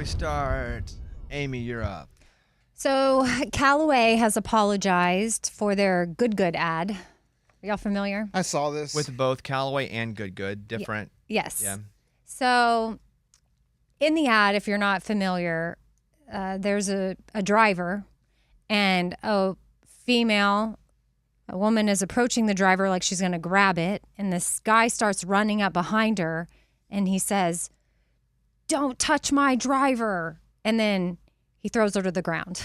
we start? Amy, you're up. So Callaway has apologized for their Good ad. Are y'all familiar? I saw this. With both Callaway and Good, different. Yes. Yeah. So in the ad, if you're not familiar, there's a driver and a woman is approaching the driver like she's going to grab it. And this guy starts running up behind her and he says, "Don't touch my driver." And then he throws her to the ground.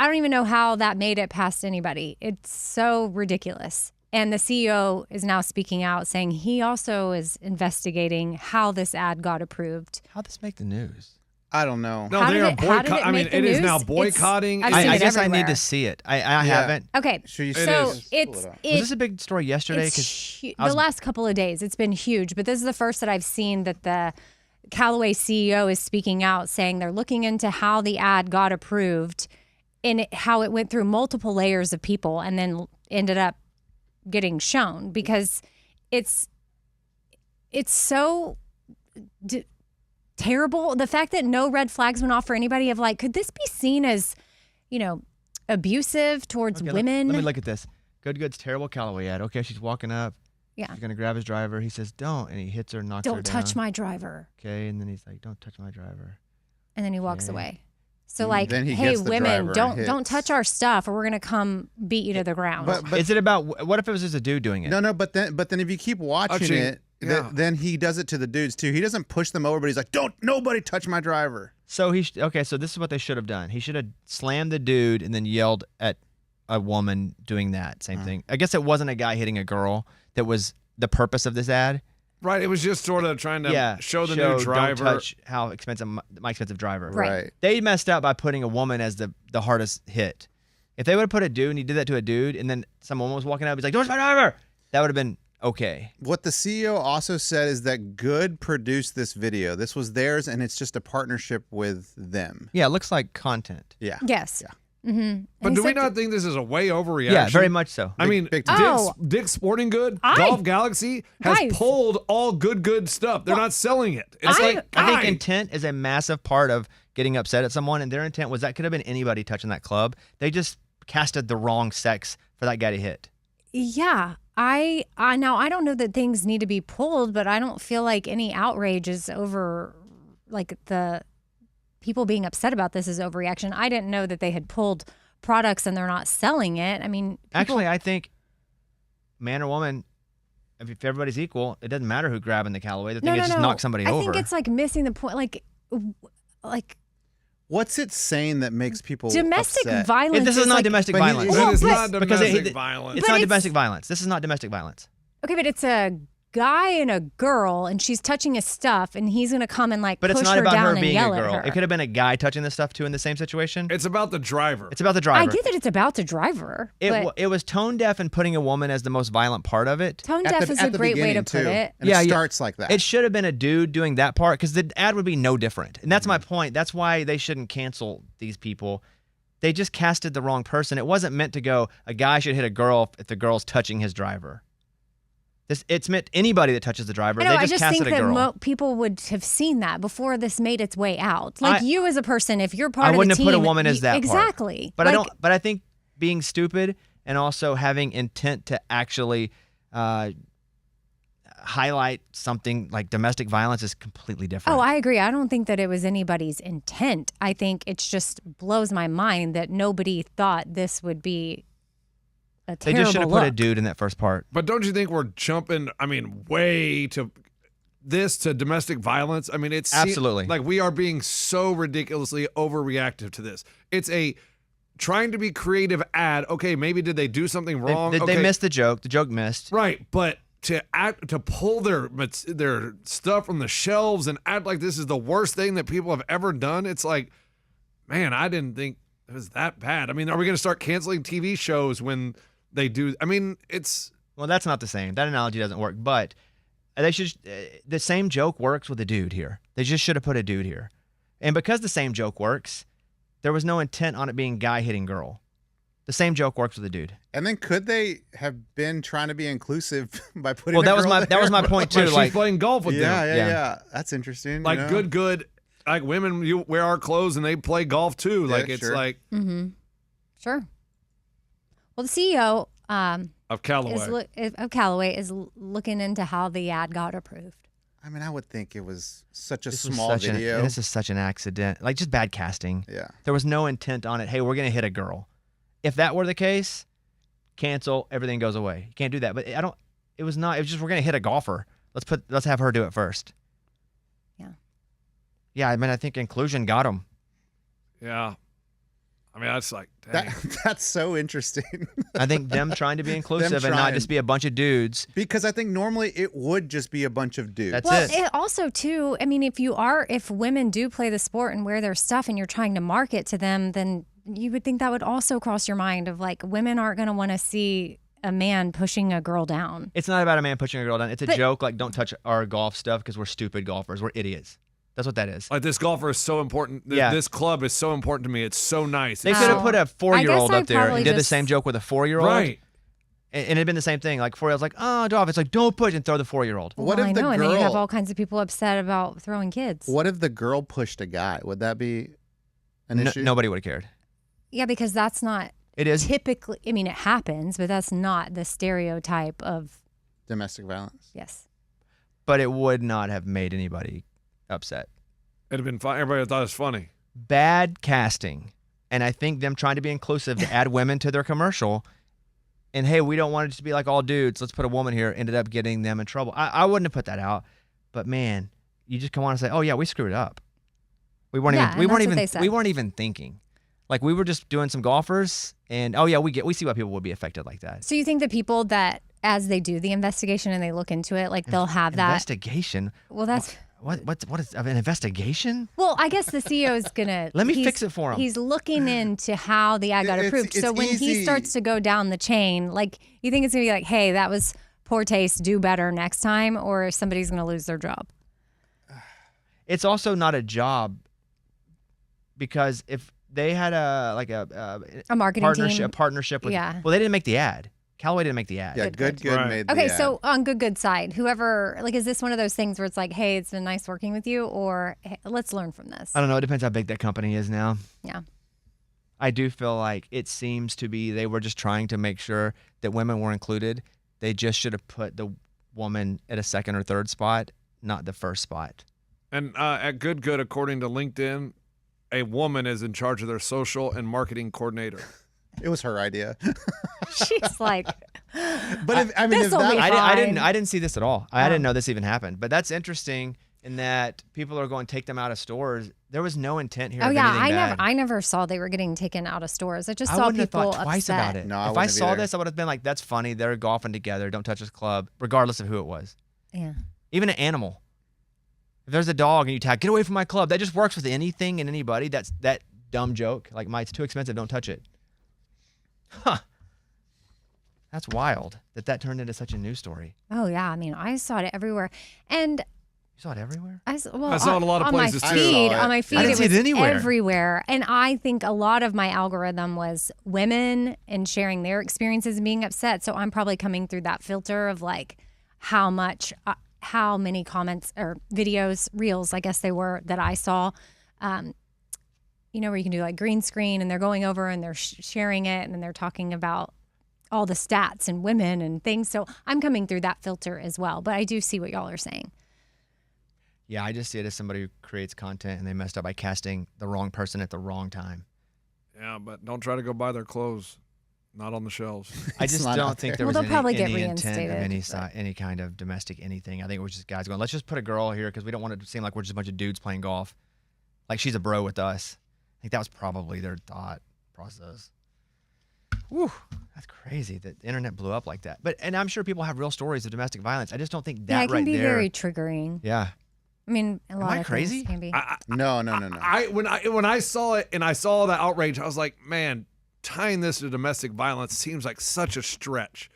I don't even know how that made it past anybody. It's so ridiculous. And the CEO is now speaking out saying he also is investigating how this ad got approved. How'd this make the news? I don't know. No, How they did are it- how did boycotting. it I mean, make the it is news? now It's- boycotting. I've seen I it guess I everywhere. need to see it. I haven't. Okay. Sure you So should. it's Was this a big story yesterday? the last couple of days it's been huge, but this is the first that I've seen that the Callaway CEO is speaking out saying they're looking into how the ad got approved and how it went through multiple layers of people and then ended up getting shown because it's so terrible. The fact that no red flags went off for anybody of like, could this be seen as, abusive towards women? Let me look at this. Good's terrible Callaway ad. Okay, she's walking up. Yeah. She's going to grab his driver. He says, "Don't." And he hits her, knocks her down. Don't touch my driver. Okay, and then he's like, "Don't touch my driver." And then he walks Okay. away. So like, Then he hey, gets the women, driver don't and hits. touch our stuff or we're going to come beat you to the ground. But Is it about, what if it was just a dude doing it? no. But then if you keep watching it, then he does it to the dudes too. He doesn't push them over, but he's like, "Don't nobody touch my driver." So so this is what they should have done. He should have slammed the dude and then yelled at a woman doing that same thing. I guess it wasn't a guy hitting a girl that was the purpose of this ad. Right. It was just sort of trying to show the new driver. Don't touch how expensive my expensive driver. Right. They messed up by putting a woman as the hardest hit. If they would have put a dude and he did that to a dude and then some woman was walking up, he's like, "Don't touch my driver," that would have been okay. What the CEO also said is that Good produced this video. This was theirs, and it's just a partnership with them. Yeah, it looks like content. Yeah. yes. Yeah. Mm-hmm. But do we not think this is a way overreaction? Yeah, very much so. I mean, big Dick's, time. Dick's Sporting Good, Golf Galaxy has Guys. pulled all good stuff. They're not selling it. It's I think guys. intent is a massive part of getting upset at someone, and their intent was that could have been anybody touching that club. They just casted the wrong sex for that guy to hit. Yeah. I now I don't know that things need to be pulled, but I don't feel like any outrage is over, like the people being upset about this is overreaction. I didn't know that they had pulled products and they're not selling it. I mean, Actually, I think man or woman, if everybody's equal, it doesn't matter who grabbing the Callaway. The thing is just knock somebody over. I think it's like missing the point. Like What's it saying that makes people domestic upset? violence. This is not like, domestic But he- violence. It is Well, not but- because domestic violence. It's not domestic violence. This is not domestic violence. Okay, but it's a guy and a girl, and she's touching his stuff, and he's gonna come and like But push it's not her about down her and being yell a at girl. her. It could have been a guy touching this stuff too in the same situation. It's about the driver. It's about the driver. I get that it's about the driver. but It was tone deaf and putting a woman as the most violent part of it. tone At deaf the- is at a the great way to beginning, put too. it. And Yeah, it yeah. starts like that. It should have been a dude doing that part because the ad would be no different. And that's my point. That's why they shouldn't cancel these people. They just casted the wrong person. It wasn't meant to go, a guy should hit a girl if the girl's touching his driver. It's meant anybody that touches the driver. I know, They I just just casted think a girl. that people would have seen that before this made its way out. Like you as a person, if you're part I of the wouldn't team, have put a woman as that part. exactly. But Like, I think being stupid and also having intent to actually highlight something like domestic violence is completely different. Oh, I agree. I don't think that it was anybody's intent. I think it just blows my mind that nobody thought this would be a They terrible just should have look. put a dude in that first part. But don't you think we're jumping, way to domestic violence? I mean, it's Absolutely. like we are being so ridiculously overreactive to this. It's a trying to be creative ad. Okay, maybe did they do something wrong? They missed the joke. The joke missed. Right, but to pull their stuff from the shelves and act like this is the worst thing that people have ever done, it's like, man, I didn't think it was that bad. I mean, are we going to start canceling TV shows when they do? I mean, it's... Well, that's not the same. That analogy doesn't work. But they should. The same joke works with a dude here. They just should have put a dude here. And because the same joke works, there was no intent on it being guy hitting girl. The same joke works with a dude. And then could they have been trying to be inclusive by putting? Well, a that was girl my there? that was my point too. Like she's playing golf with them. Yeah. That's interesting. Like you know? good. Like women, you wear our clothes and they play golf too. Yeah, Like it's sure. like Sure. Well, the CEO of Callaway. of Callaway is looking into how the ad got approved. I mean, I would think it was such a This was small video. This is such an accident. Like just bad casting. Yeah. There was no intent on it. Hey, we're gonna hit a girl. If that were the case, cancel. Everything goes away. You can't do that. But I don't. It was not. It was just we're gonna hit a golfer. Let's have her do it first. Yeah. Yeah. I mean, I think inclusion got him. Yeah. I mean, that's like, dang. That's so interesting. I think them trying to be inclusive and not trying. just be a bunch of dudes. Because I think normally it would just be a bunch of dudes. That's Well, it. it also too, I mean, if women do play the sport and wear their stuff and you're trying to market to them, then you would think that would also cross your mind of like women aren't going to want to see a man pushing a girl down. It's not about a man pushing a girl down. It's a joke. Like, don't touch our golf stuff because we're stupid golfers. We're idiots. That's what that is. Like this golfer is so important. Yeah. This club is so important to me. It's so nice. They could have put a 4-year-old up there and did the just- same joke with a 4-year-old. Right. And it'd been the same thing. Like 4-year-old's like, oh, Dolph. It's like, don't push and throw the 4-year-old. What Well, if I the know, and then you girl- have all kinds of people upset about throwing kids. What if the girl pushed a guy? Would that be an issue? Nobody would have cared. Yeah, because that's not It is. typically, I mean, it happens, but that's not the stereotype of, Domestic violence. yes. But it would not have made anybody upset. It'd have been fun. Everybody thought it was funny. Bad casting. And I think them trying to be inclusive to add women to their commercial. And hey, we don't want it to be like all dudes. Let's put a woman here. Ended up getting them in trouble. I wouldn't have put that out. But man, you just come on and say, oh yeah, we screwed up. We weren't Yeah, even. We and weren't that's what even. they said. We weren't even thinking. Like we were just doing some golfers, and oh yeah, we see why people would be affected like that. So you think the people that, as they do the investigation and they look into it, like they'll have that. Investigation. Well, that's. What is an investigation? Well, I guess the CEO is gonna. Let me he's- fix it for him. He's looking into how the ad got It's- approved. it's So when he easy. starts to go down the chain, like you think it's gonna be like, hey, that was poor taste. Do better next time, or somebody's gonna lose their job. It's also not a job because if they had a marketing team. partnership with, Yeah. well, they didn't make the ad. Callaway didn't make the ad. Yeah, Good. good Right. made the Okay, ad. so on good side, whoever, like, is this one of those things where it's like, hey, it's been nice working with you, or hey, let's learn from this? I don't know. It depends how big that company is now. Yeah. I do feel like it seems to be they were just trying to make sure that women were included. They just should have put the woman at a second or third spot, not the first spot. And at Good, according to LinkedIn, a woman is in charge of their social and marketing coordinator. It was her idea. She's like, But if, I mean, if This'll that, be I fine. didn't see this at all. I didn't know this even happened. But that's interesting in that people are going to take them out of stores. There was no intent here. oh of yeah, anything bad. I never saw they were getting taken out of stores. I just I saw wouldn't have people thought twice upset. about it. No, I if I wouldn't have saw either. this, I would have been like, "That's funny. They're golfing together. Don't touch this club, regardless of who it was. Yeah. Even an animal. If there's a dog and you tag, get away from my club. That just works with anything and anybody. That's that dumb joke. Like, it's too expensive. Don't touch it. Huh. That's wild that turned into such a news story. Oh yeah, I mean, I saw it everywhere, and You saw it everywhere. I saw it a lot of places, on too. my feed. I saw it. On my feed, I didn't it see was it anywhere. everywhere, and I think a lot of my algorithm was women and sharing their experiences and being upset. So I'm probably coming through that filter of like how many comments or videos, reels, I guess they were, that I saw. You know, where you can do like green screen and they're going over and they're sharing it and then they're talking about all the stats and women and things. So I'm coming through that filter as well. But I do see what y'all are saying. Yeah, I just see it as somebody who creates content and they messed up by casting the wrong person at the wrong time. Yeah, but don't try to go buy their clothes. Not on the shelves. I It's just not don't out think there. there Well, was they'll probably get any intent of reinstated, any kind of domestic anything. I think it was just guys going, let's just put a girl here because we don't want it to seem like we're just a bunch of dudes playing golf. Like she's a bro with us. I think that was probably their thought process. Whew, that's crazy that the internet blew up like that. And I'm sure people have real stories of domestic violence. I just don't think that Yeah, it can right be there. very triggering. Yeah. I mean, a lot I of crazy? things can be. no. When I saw it and I saw the outrage, I was like, man, tying this to domestic violence seems like such a stretch.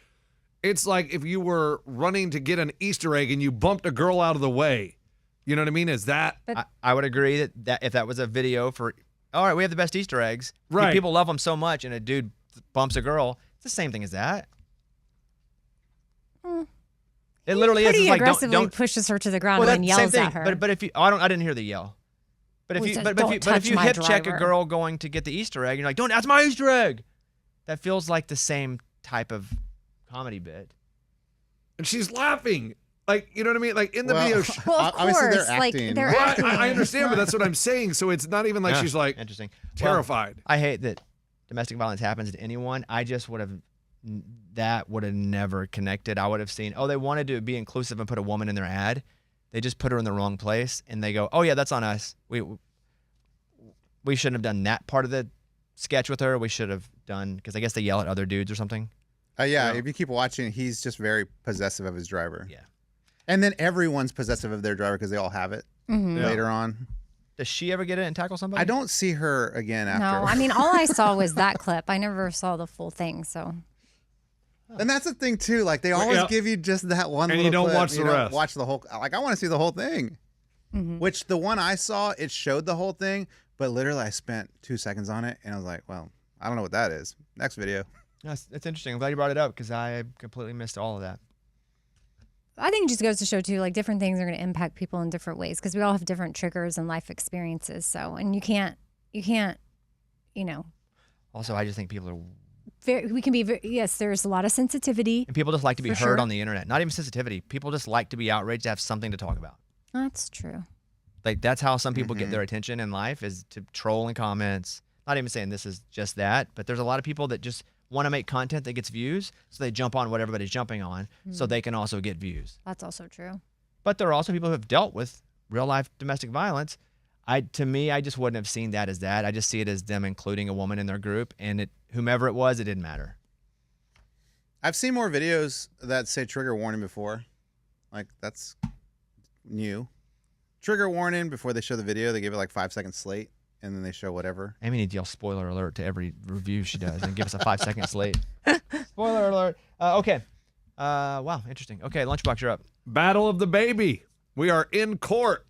It's like if you were running to get an Easter egg and you bumped a girl out of the way. You know what I mean? Is that I would agree that if that was a video for, all right, we have the best Easter eggs. Right. People love them so much, and a dude bumps a girl. It's the same thing as that. It literally is. Pretty It's like aggressively pushes her to the ground well, and that's the same yells thing. at her. But if you, I didn't hear the yell. But if Well, you, it but, says, but if you, "Don't but if touch you my hip check a driver." girl going to get the Easter egg, and you're like, that's my Easter egg. That feels like the same type of comedy bit. And she's laughing. Like, you know what I mean? Like in the Well, video. Well, of obviously course, they're like acting. they're Well, acting. I understand, but It's that's what I'm saying. So it's not even like she's like Interesting. terrified. Well, I hate that domestic violence happens to anyone. I just would have never connected. I would have seen, they wanted to be inclusive and put a woman in their ad. They just put her in the wrong place, and they go, oh yeah, that's on us. We shouldn't have done that part of the sketch with her. We should have done, because I guess they yell at other dudes or something. Yeah, if you keep watching, he's just very possessive of his driver. Yeah. And then everyone's possessive of their driver because they all have it later on. Does she ever get in and tackle somebody? I don't see her again after. No, I mean, all I saw was that clip. I never saw the full thing, so. And that's the thing too. Like they always give you just that one, and little you don't clip. watch the You don't rest. watch the whole. Like I want to see the whole thing. Which the one I saw, it showed the whole thing, but literally I spent 2 seconds on it, and I was like, well, I don't know what that is. Next video. That's interesting. I'm glad you brought it up because I completely missed all of that. I think it just goes to show too, like different things are going to impact people in different ways because we all have different triggers and life experiences. So, and you can't, you know. Also, I just think people are, We can be, yes, there's a lot of sensitivity. and people just like to be For heard sure. on the internet. Not even sensitivity. People just like to be outraged to have something to talk about. That's true. Like that's how some people get their attention in life, is to troll in comments. Not even saying this is just that, but there's a lot of people that just want to make content that gets views, so they jump on what everybody's jumping on, so they can also get views. That's also true. But there are also people who have dealt with real life domestic violence. To me, I just wouldn't have seen that as that. I just see it as them including a woman in their group, and whomever it was, it didn't matter. I've seen more videos that say trigger warning before. Like that's new. Trigger warning before they show the video. They give it like 5 seconds slate, and then they show whatever. Amy needs to yell spoiler alert to every review she does and give us a 5 second slate. Spoiler alert. Okay. Wow, interesting. Okay, Lunchbox, you're up. Battle of the baby. We are in court.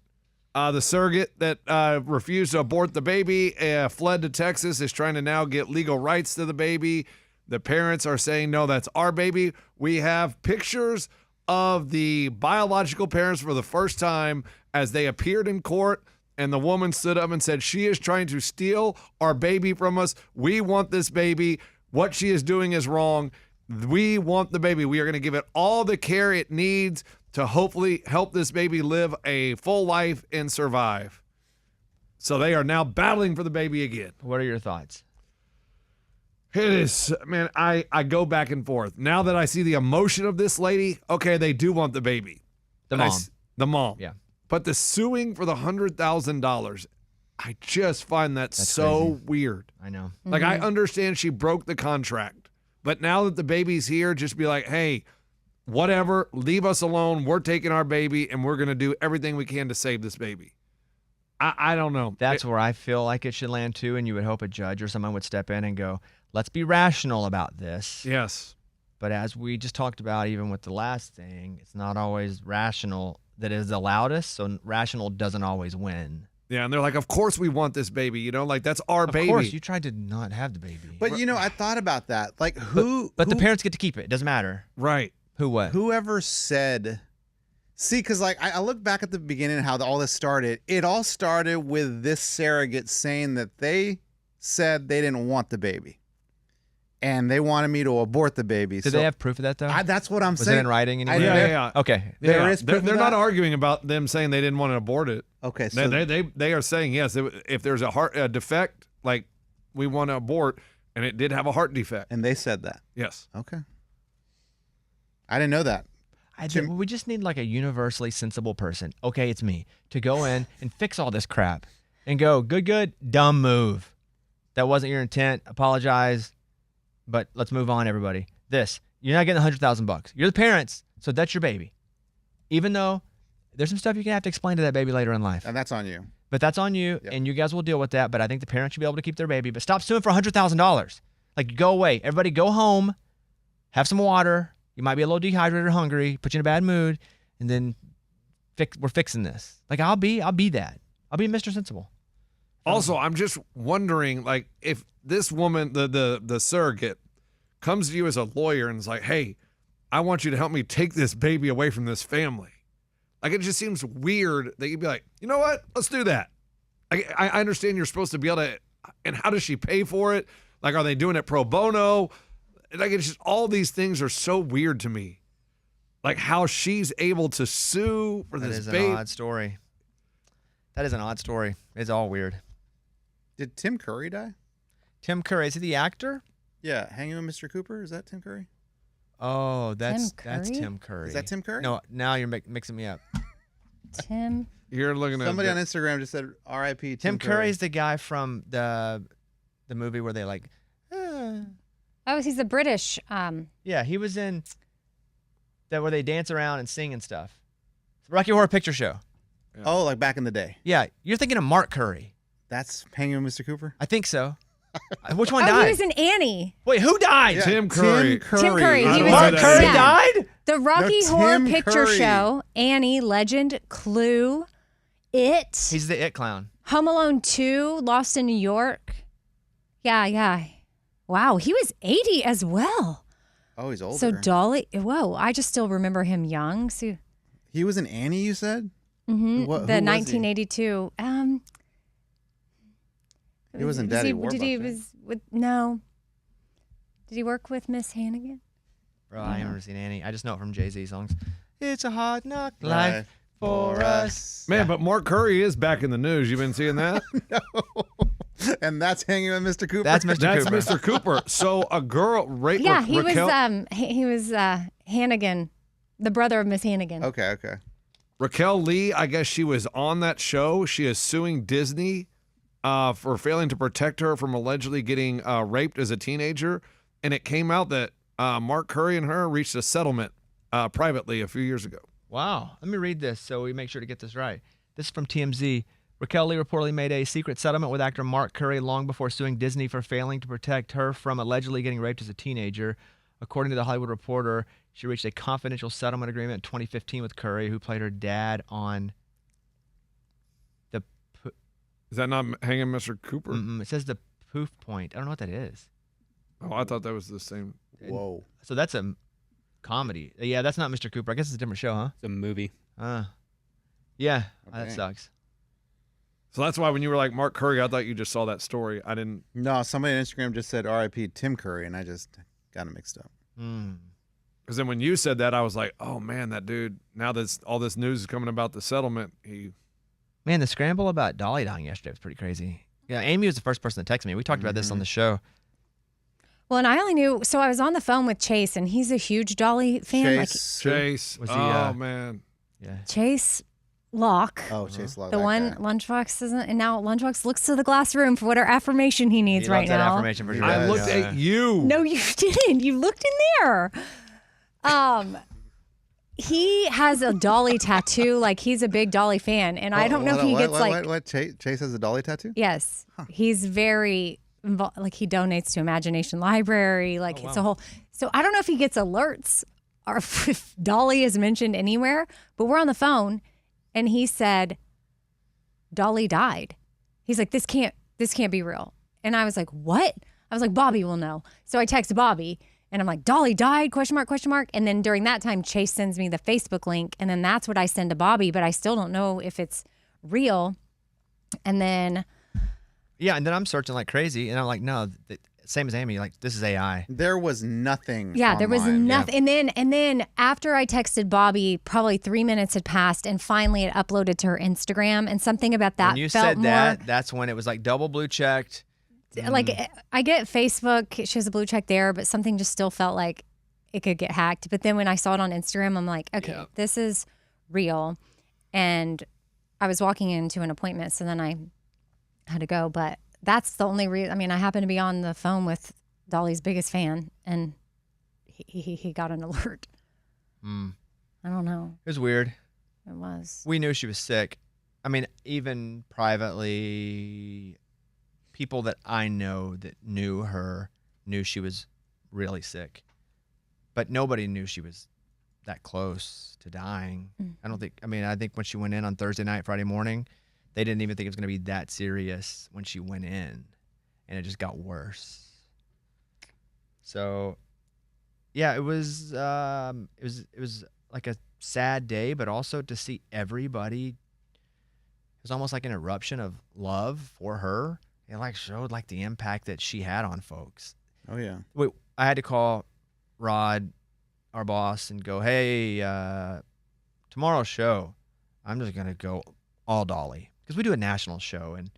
The surrogate that refused to abort the baby fled to Texas, is trying to now get legal rights to the baby. The parents are saying, no, that's our baby. We have pictures of the biological parents for the first time as they appeared in court, and the woman stood up and said, she is trying to steal our baby from us. We want this baby. What she is doing is wrong. We want the baby. We are going to give it all the care it needs to hopefully help this baby live a full life and survive. So they are now battling for the baby again. What are your thoughts? It is, man, I go back and forth. Now that I see the emotion of this lady, okay, they do want the baby. The And mom. The mom. Yeah. But the suing for the $100,000, I just find that That's so crazy. weird. I know. Like, I understand she broke the contract, but now that the baby's here, just be like, hey, whatever, leave us alone. We're taking our baby, and we're going to do everything we can to save this baby. I don't know. That's where I feel like it should land too, and you would hope a judge or someone would step in and go, let's be rational about this. Yes. But as we just talked about, even with the last thing, it's not always rational that is the loudest, so rational doesn't always win. Yeah, and they're like, of course we want this baby, like that's our baby. Of course, you tried to not have the baby. But I thought about that. Like But the parents get to keep it. It doesn't matter. Right. Who what? Whoever said, see, because like I look back at the beginning and how all this started. It all started with this surrogate saying that they said they didn't want the baby, and they wanted me to abort the baby. Did they have proof of that though? That's what I'm Was saying. it in writing anywhere? Yeah. Okay. There is proof of They're not that? arguing about them saying they didn't want to abort it. Okay, so They are saying yes. If there's a defect, like we want to abort, and it did have a heart defect. and they said that. Yes. Okay, I didn't know that. We just need like a universally sensible person. Okay, it's me to go in and fix all this crap and go, good, dumb move. That wasn't your intent. Apologize, but let's move on, everybody. You're not getting $100,000. You're the parents, so that's your baby. Even though there's some stuff you're gonna have to explain to that baby later in life, And that's on you. but that's on you, Yep. and you guys will deal with that. But I think the parents should be able to keep their baby. But stop suing for $100,000. Like, go away. Everybody, go home, have some water. You might be a little dehydrated or hungry, put you in a bad mood, and then we're fixing this. Like, I'll be that. I'll be Mr. Sensible. Also, I'm just wondering, like, if this woman, the surrogate, comes to you as a lawyer and is like, "Hey, I want you to help me take this baby away from this family." Like, it just seems weird that you'd be like, "You know what? Let's do that." I understand you're supposed to be able to, and how does she pay for it? Like, are they doing it pro bono? Like, it's just all these things are so weird to me. Like how she's able to sue for this baby. That is an odd story. That is an odd story. It's all weird. Did Tim Curry die? Tim Curry, is he the actor? Yeah, Hanging with Mr. Cooper. Is that Tim Curry? Oh, that's Curry? Tim Curry. Is that Tim Curry? No, now you're mixing me up. Tim. You're looking at Somebody on Instagram just said R.I.P. Tim Curry's the guy from the movie where they like. Oh, he's a British. Yeah, he was in that where they dance around and sing and stuff. Rocky Horror Picture Show. Yeah. Oh, like back in the day. Yeah, you're thinking of Mark Curry. That's Hanging with Mr. Cooper? I think so. Which one Oh, died? he was in Annie. Wait, who died? Yeah, Tim Curry. Tim Curry. I He don't was know Mark that Curry is. died? The Rocky No, Horror Tim Picture Curry. Show, Annie, Legend, Clue, It, He's the It Clown. Home Alone 2, Lost in New York. Yeah. Wow, he was 80 as well. Oh, he's older. So Dolly, whoa, I just still remember him young. So, He was in Annie, you said? mhm, Who was the he? 1982. He was in Daddy Warbucks, Did he right? was with no? Did he work with Miss Hannigan? Bro, I haven't ever seen Annie. I just know it from Jay-Z songs. It's a hard knock Life life for us. Man, but Mark Curry is back in the news. You been seeing that? And that's Hanging with Mr. Cooper. That's Mr. That's Cooper. Mr. Cooper. So a girl, Yeah, he Raquel, was. He was Hannigan, the brother of Miss Hannigan. Okay. Raquel Lee, I guess she was on that show. She is suing Disney for failing to protect her from allegedly getting raped as a teenager. And it came out that Mark Curry and her reached a settlement privately a few years ago. Wow. Let me read this so we make sure to get this right. This is from TMZ. Raquel Lee reportedly made a secret settlement with actor Mark Curry long before suing Disney for failing to protect her from allegedly getting raped as a teenager. According to The Hollywood Reporter, she reached a confidential settlement agreement in 2015 with Curry, who played her dad on the... Is that not Hanging Mr. Cooper? It says the Poof Point. I don't know what that is. Oh, I thought that was the same. Whoa. So that's a comedy. Yeah, that's not Mr. Cooper. I guess it's a different show, huh? It's a movie. Yeah, that Okay. sucks. So that's why when you were like Mark Curry, I thought you just saw that story. I didn't. No, somebody on Instagram just said R.I.P. Tim Curry, and I just got him mixed up. Because then when you said that, I was like, oh man, that dude, now that all this news is coming about the settlement, Man, the scramble about Dolly dying yesterday was pretty crazy. Yeah, Amy was the first person to text me. We talked about this on the show. Well, and I only knew. So I was on the phone with Chase, and he's a huge Dolly fan. Chase. Was he, oh man. Yeah. Chase Locke. Oh, Chase Love. The one Lunchbox isn't, and now Lunchbox looks to the glass room for whatever affirmation he needs He right loves that now. affirmation for sure. I looked at you. No, you didn't. You looked in there. He has a Dolly tattoo. Like he's a big Dolly fan, and I don't know if he gets like. What? Chase has a Dolly tattoo? Yes, he's very involved. Like he donates to Imagination Library. Like it's a whole. So I don't know if he gets alerts or if Dolly is mentioned anywhere. But we're on the phone, and he said, "Dolly died." He's like, "This can't be real." And I was like, "What?" I was like, "Bobby will know." So I text Bobby. And I'm like, Dolly died, question mark, question mark. And then during that time, Chase sends me the Facebook link. And then that's what I send to Bobby, but I still don't know if it's real. And then. Yeah, and then I'm searching like crazy. And I'm like, no, same as Amy. Like, this is AI. There was nothing. Yeah, there was online. nothing. And then after I texted Bobby, probably 3 minutes had passed. And finally it uploaded to her Instagram. And something about that When you felt said more. that, that's when it was like double blue checked. Like I get Facebook, she has a blue check there, but something just still felt like it could get hacked. But then when I saw it on Instagram, I'm like, okay, this is real. And I was walking into an appointment, so then I had to go. But that's the only reason. I mean, I happened to be on the phone with Dolly's biggest fan, and he got an alert. I don't know. It was weird. It was. We knew she was sick. I mean, even privately, people that I know that knew her knew she was really sick. But nobody knew she was that close to dying. I don't think, I think when she went in on Thursday night, Friday morning, they didn't even think it was going to be that serious when she went in, and it just got worse. So, yeah, it was like a sad day, but also to see everybody, it was almost like an eruption of love for her. It like showed like the impact that she had on folks. Oh yeah. Wait, I had to call Rod, our boss, and go, hey, tomorrow's show, I'm just going to go all Dolly. Because we do a national show, and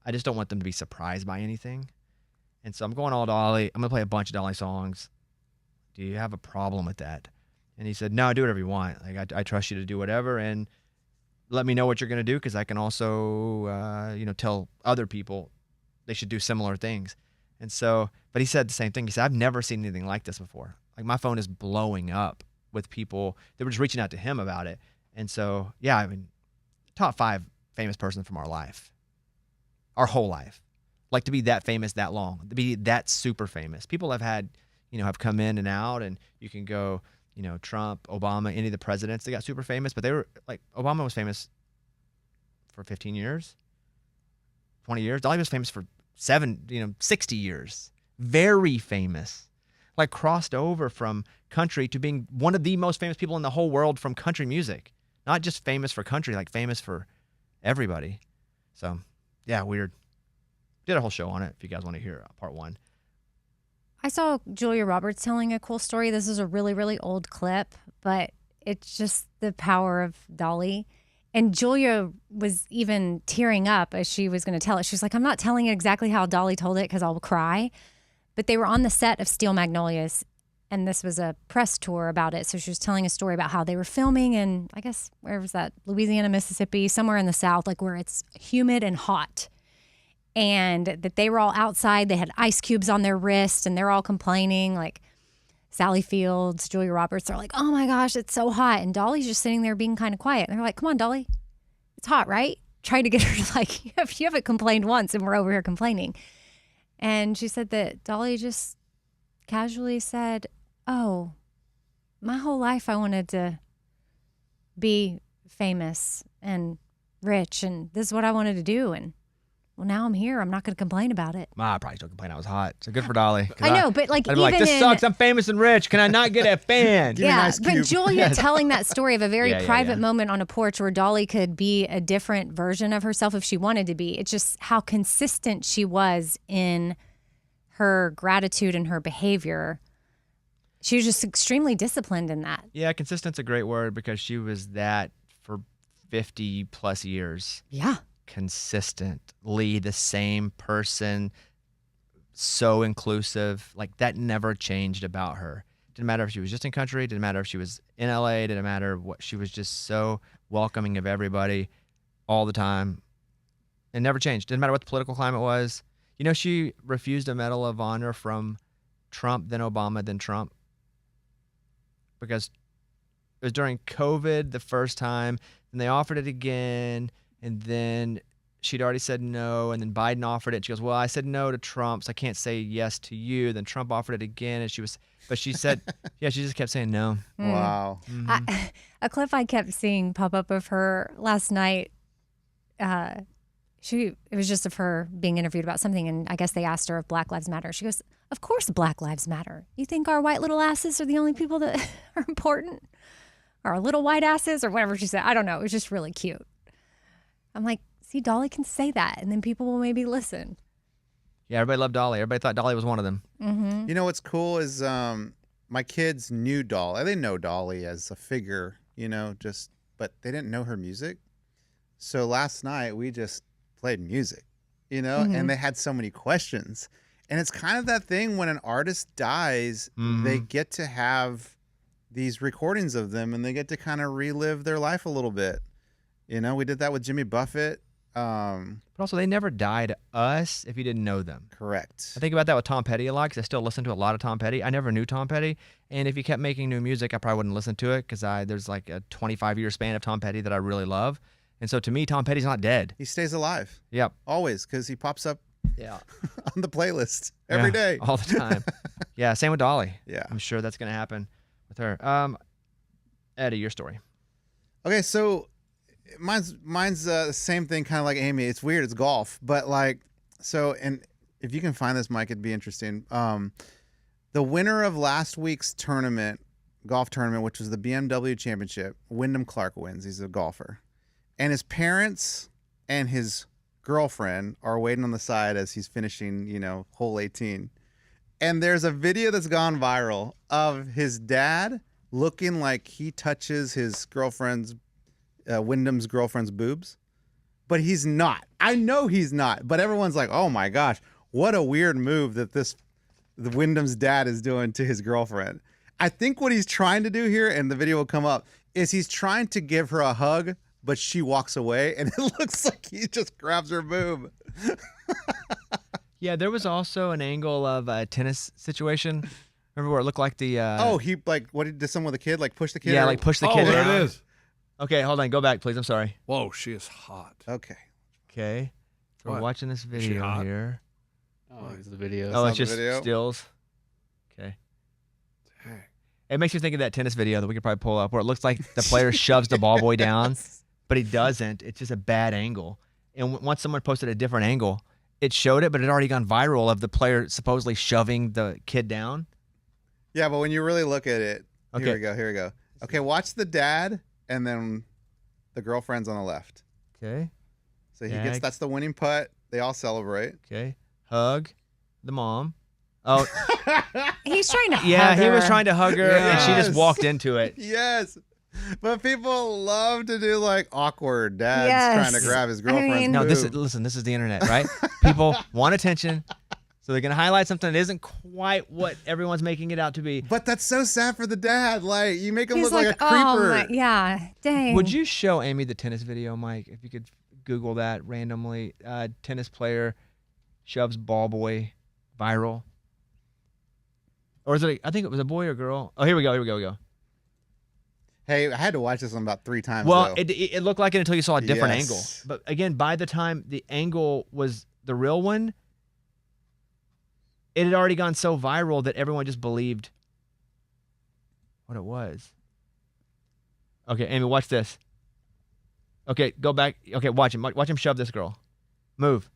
I just don't want them to be surprised by anything. And so I'm going all Dolly. I'm going to play a bunch of Dolly songs. Do you have a problem with that? And he said, no, do whatever you want. Like I trust you to do whatever, and let me know what you're going to do, because I can also, tell other people they should do similar things. And so, but he said the same thing. He said, I've never seen anything like this before. Like my phone is blowing up with people that were just reaching out to him about it. And so, yeah, I mean, top 5 famous person from our life, our whole life. Like to be that famous that long, to be that super famous. People have had, have come in and out, and you can go, Trump, Obama, any of the presidents, they got super famous, but they were like, Obama was famous for 15 years, 20 years. Dolly was famous for 60 years. Very famous. Like crossed over from country to being one of the most famous people in the whole world from country music. Not just famous for country, like famous for everybody. So, yeah, weird. Did a whole show on it if you guys want to hear part 1. I saw Julia Roberts telling a cool story. This is a really, really old clip, but it's just the power of Dolly. And Julia was even tearing up as she was going to tell it. She was like, I'm not telling it exactly how Dolly told it because I'll cry. But they were on the set of Steel Magnolias, and this was a press tour about it. So she was telling a story about how they were filming in, I guess, where was that? Louisiana, Mississippi, somewhere in the South, like where it's humid and hot. And that they were all outside. They had ice cubes on their wrist, and they're all complaining, like Sally Fields, Julia Roberts. They're like, oh my gosh, it's so hot. And Dolly's just sitting there being kind of quiet. And they're like, come on, Dolly, it's hot, right? Trying to get her to like, you haven't complained once, and we're over here complaining. And she said that Dolly just casually said, oh, my whole life I wanted to be famous and rich, and this is what I wanted to do. And well, now I'm here. I'm not going to complain about it. I probably still complain I was hot. So good for Dolly. I know, but like, I'd be like, this sucks. I'm famous and rich. Can I not get a fan? Give me an yeah, ice but cube. Julia telling that story of a very Yeah, private moment on a porch where Dolly could be a different version of herself if she wanted to be. It's just how consistent she was in her gratitude and her behavior. She was just extremely disciplined in that. Yeah, consistent's a great word, because she was that for 50 plus years. Yeah. Consistently the same person, so inclusive. Like that never changed about her. Didn't matter if she was just in country, didn't matter if she was in LA, didn't matter what. She was just so welcoming of everybody all the time. It never changed. Didn't matter what the political climate was. She refused a Medal of Honor from Trump, then Obama, then Trump, because it was during COVID the first time, and they offered it again. And then she'd already said no, and then Biden offered it. She goes, well, I said no to Trump, so I can't say yes to you. Then Trump offered it again, and she said, yeah, she just kept saying no. Wow. Mm-hmm. A clip I kept seeing pop up of her last night, it was just of her being interviewed about something, and I guess they asked her if Black Lives Matter. She goes, of course Black Lives Matter. You think our white little asses are the only people that are important? Or our little white asses, or whatever she said. I don't know. It was just really cute. I'm like, see, Dolly can say that, and then people will maybe listen. Yeah, everybody loved Dolly. Everybody thought Dolly was one of them. Mm-hmm. You know what's cool is my kids knew Dolly. They know Dolly as a figure, but they didn't know her music. So last night we just played music, and they had so many questions. And it's kind of that thing when an artist dies, they get to have these recordings of them, and they get to kind of relive their life a little bit. We did that with Jimmy Buffett. But also, they never died to us if you didn't know them. Correct. I think about that with Tom Petty a lot, because I still listen to a lot of Tom Petty. I never knew Tom Petty, and if he kept making new music, I probably wouldn't listen to it, because there's like a 25-year span of Tom Petty that I really love. And so to me, Tom Petty's not dead. He stays alive. Yep. Always, because he pops up Yeah. on the playlist every day. All the time. Yeah, same with Dolly. Yeah. I'm sure that's going to happen with her. Eddie, your story. Okay, so mine's the same thing, kind of like Amy. It's weird. It's golf, but like so. And if you can find this, Mike, it'd be interesting. The winner of last week's golf tournament, which was the BMW Championship, Wyndham Clark wins. He's a golfer, and his parents and his girlfriend are waiting on the side as he's finishing, hole 18. And there's a video that's gone viral of his dad looking like he touches his Wyndham's girlfriend's boobs, but he's not. I know he's not, but everyone's like, oh my gosh, what a weird move that the Wyndham's dad is doing to his girlfriend. I think what he's trying to do here, and the video will come up, is he's trying to give her a hug, but she walks away, and it looks like he just grabs her boob. Yeah, there was also an angle of a tennis situation. Remember where it looked like the... he what did someone with a kid, like push the kid? Yeah, like push the kid there down. it is. Okay, hold on. Go back, please. I'm sorry. Whoa, she is hot. Okay. Okay. So we're What? watching this she video hot? here. Oh, it's the video. Oh, not it's the just video? stills. Okay. Dang. It makes you think of that tennis video that we could probably pull up where it looks like the player shoves the ball boy down, but he doesn't. It's just a bad angle. And once someone posted a different angle, it showed it, but it had already gone viral of the player supposedly shoving the kid down. Yeah, but when you really look at it, Okay. Here we go. Okay, watch the dad, and then the girlfriend's on the left. Okay. So Dag. that's the winning putt. They all celebrate. Okay. Hug the mom. Oh, He's trying to yeah, hug he was her. trying to hug her, and she just Yes. walked into it. Yes. But people love to do like awkward dads Yes. trying to grab his girlfriend's mean- No, this boob. this is the internet, right? People want attention, so they're gonna highlight something that isn't quite what everyone's making it out to be. But that's so sad for the dad. Like, you make him He's look like a oh creeper. my, yeah, dang. Would you show Amy the tennis video, Mike? If you could Google that randomly, tennis player shoves ball boy viral, or is it? I think it was a boy or girl. Oh, here we go. Hey, I had to watch this one about 3 times. Well, though. it looked like it until you saw a different Yes. angle. But again, by the time the angle was the real one, it had already gone so viral that everyone just believed what it was. Okay, Amy, watch this. Okay, go back. Okay, watch him. Watch him shove this girl. Move.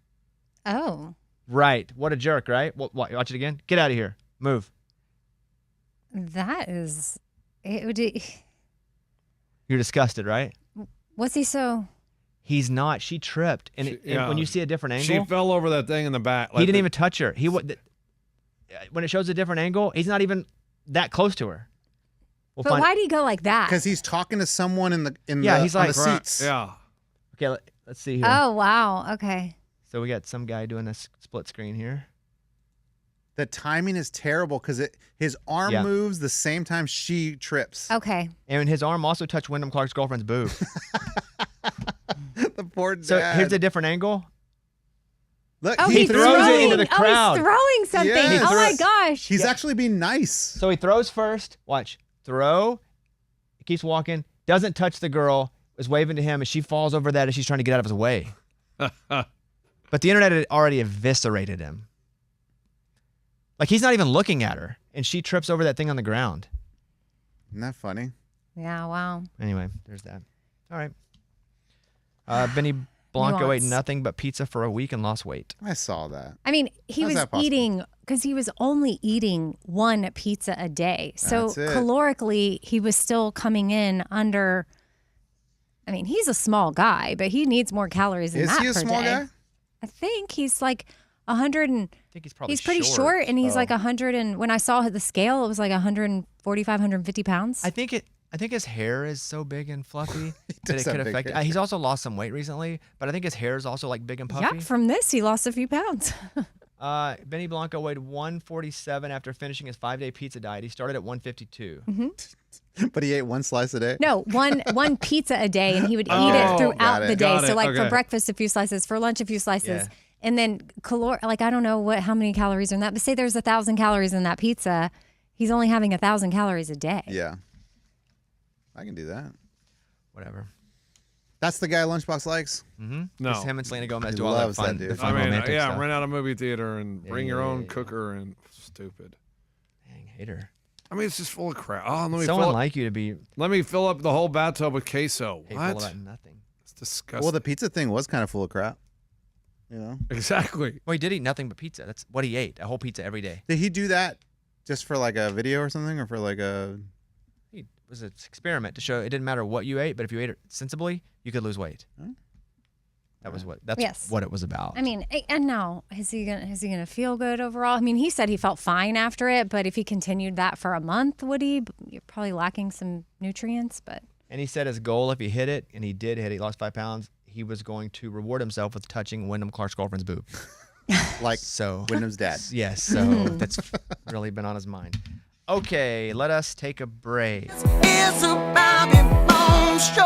Oh, Right. What a jerk, right? Watch it again. Get out of here. Move. that is. It would. You're disgusted, right? Was he so? He's not. She tripped, and, She- and when yeah. you see a different She angle, fell over that thing in the back. he didn't even touch her. When it shows a different angle, he's not even that close to her. We'll But find. why did he go like that? because he's talking to someone Yeah, he's on like- the seats. Yeah. Okay, let's see here. Oh wow. Okay. So we got some guy doing a split screen here. The timing is terrible because his arm Yeah. moves the same time she trips. Okay. And his arm also touched Wyndham Clark's girlfriend's boob. The poor dad. So here's a different angle. Look, Oh, He he's throws throwing. it into the crowd. Oh, he's throwing something. Yes. Oh my He gosh. He's actually being nice. So he throws first. Watch. Throw. He keeps walking. Doesn't touch the girl. Is waving to him, and she falls over that as she's trying to get out of his way. But the internet had already eviscerated him. Like, he's not even looking at her, and she trips over that thing on the ground. Isn't that funny? Yeah. Wow. Anyway, there's that. All right. Benny Blanco ate Nuance. nothing but pizza for a week and lost weight. I saw that. I mean, he How's was that possible? eating because he was only eating 1 pizza a day. So That's it. calorically, he was still coming in under. I mean, he's a small guy, but he needs more calories than Is that he a per small day. guy? I think he's like 100 and I think he's probably he's pretty short, and he's Oh. like 100 and when I saw the scale, it was like 145, 150 pounds. I think his hair is so big and fluffy that does it could have big affect. hair. He's also lost some weight recently, but I think his hair is also like big and puffy. yeah, from this he lost a few pounds. Benny Blanco weighed 147 after finishing his 5-day pizza diet. He started at 152. But he ate 1 slice a day? No, one pizza a day, and he would eat Oh, it throughout got it. the day. Got So it. like for Okay. breakfast, a few slices, for lunch, a few slices, Yeah. and then like I don't know how many calories are in that. But say there's 1,000 calories in that pizza, he's only having 1,000 calories a day. Yeah. I can do that. Whatever. That's the guy Lunchbox likes? Mm-hmm. No. Just him and Selena Gomez He do all that loves that fun, dude. the I fun I mean, romantic yeah, stuff. rent out a movie theater and bring your own Yeah. cooker and stupid. Dang, hater. I mean, it's just full of crap. Oh, let me Someone fill up, like you to be let me fill up the whole bathtub with queso. hateful What? about nothing. It's disgusting. Well, the pizza thing was kind of full of crap. You know? Exactly. Well, he did eat nothing but pizza. That's what he ate. A whole pizza every day. Did he do that just for like a video or something, or for like a? It was an experiment to show it didn't matter what you ate, but if you ate it sensibly, you could lose weight. Huh? That's Yes. what it was about. I mean, and now is he gonna feel good overall? I mean, he said he felt fine after it, but if he continued that for a month, would he? You're probably lacking some nutrients, but. And he said his goal, if he hit it, and he did hit it, he lost 5 pounds, he was going to reward himself with touching Wyndham Clark's girlfriend's boob. Like So, Wyndham's dad. yes, so that's really been on his mind. Okay, let us take a break. It's a Bobby Bones show.